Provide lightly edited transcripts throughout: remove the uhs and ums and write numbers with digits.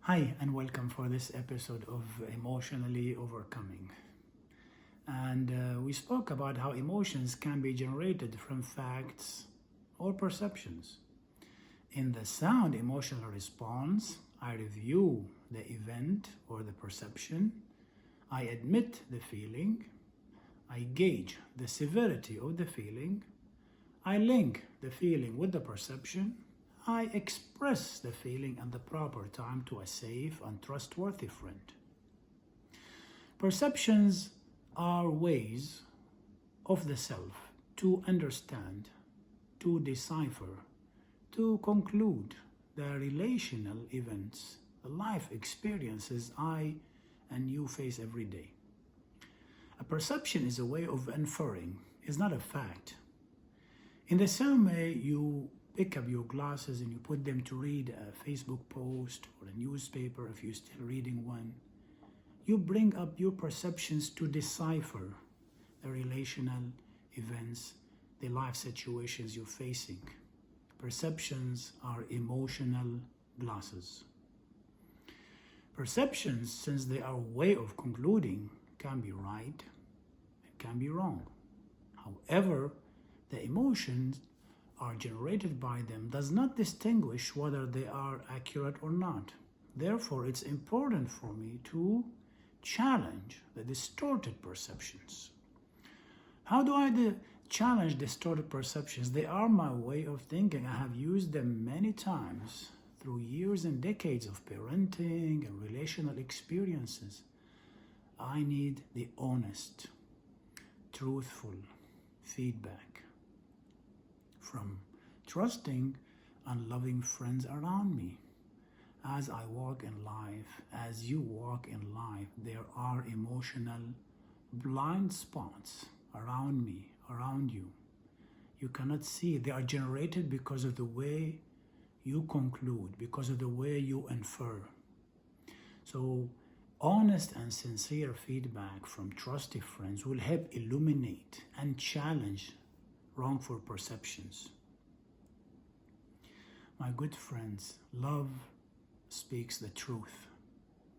Hi, and welcome for this episode of Emotionally Overcoming. And we spoke about how emotions can be generated from facts or perceptions. In the sound emotional response, I review the event or the perception, I admit the feeling, I gauge the severity of the feeling, I link the feeling with the perception, I express the feeling at the proper time to a safe and trustworthy friend. Perceptions are ways of the self to understand, to decipher, to conclude the relational events, the life experiences I and you face every day. A perception is a way of inferring, is not a fact. In the same way, you pick up your glasses and you put them to read a Facebook post or a newspaper if you're still reading one. You bring up your perceptions to decipher the relational events, the life situations you're facing. Perceptions are emotional glasses. Perceptions, since they are a way of concluding, can be right and can be wrong. However, the emotions are generated by them does not distinguish whether they are accurate or not. Therefore, it's important for me to challenge the distorted perceptions. How do I challenge distorted perceptions? They are my way of thinking. I have used them many times through years and decades of parenting and relational experiences. I need the honest, truthful feedback from trusting and loving friends around me. As I walk in life, as you walk in life, there are emotional blind spots around me, around you. You cannot see. They are generated because of the way you conclude, because of the way you infer. So, honest and sincere feedback from trusted friends will help illuminate and challenge wrongful perceptions. My good friends, love speaks the truth,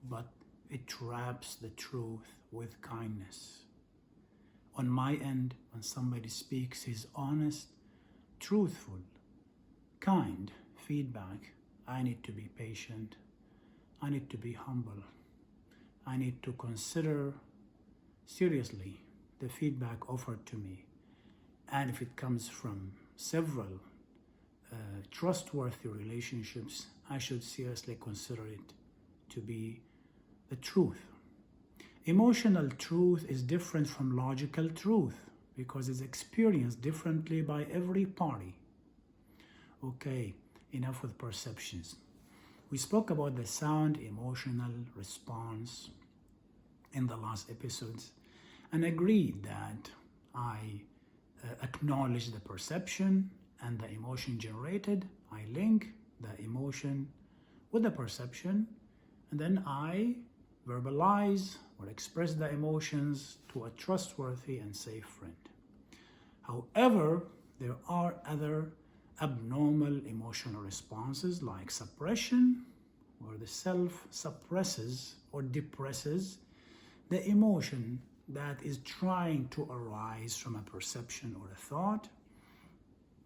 but it wraps the truth with kindness. On my end, when somebody speaks his honest, truthful, kind feedback, I need to be patient. I need to be humble. I need to consider seriously the feedback offered to me. And if it comes from several trustworthy relationships, I should seriously consider it to be the truth. Emotional truth is different from logical truth because it's experienced differently by every party. Okay, enough with perceptions. We spoke about the sound emotional response in the last episodes and agreed that I acknowledge the perception and the emotion generated. I link the emotion with the perception, and then I verbalize or express the emotions to a trustworthy and safe friend. However, there are other abnormal emotional responses like suppression, where the self suppresses or depresses the emotion that is trying to arise from a perception or a thought.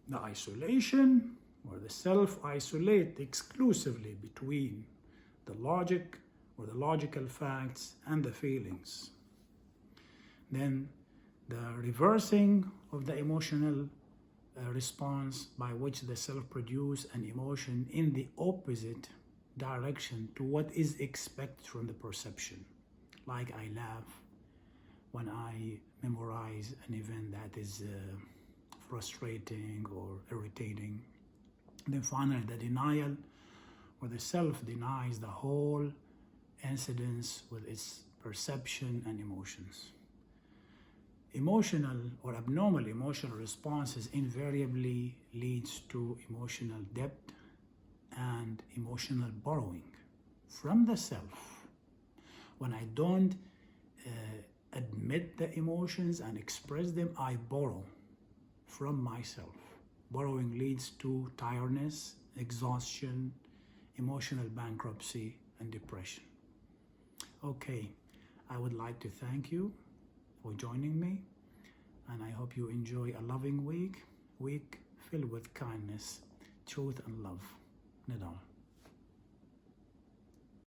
The isolation, where the self isolates exclusively between the logic or the logical facts and the feelings. Then the reversing of the emotional response by which the self produces an emotion in the opposite direction to what is expected from the perception. Like I laugh when I memorize an event that is frustrating or irritating. And then finally, the denial, where the self denies the whole incidence with its perception and emotions. Emotional or abnormal emotional responses invariably leads to emotional depth and emotional borrowing from the self. When I don't admit the emotions and express them, I borrow from myself. Borrowing leads to tiredness, exhaustion, emotional bankruptcy, and depression. Okay, I would like to thank you for joining me, and I hope you enjoy a loving week filled with kindness, truth, and love. Nidal.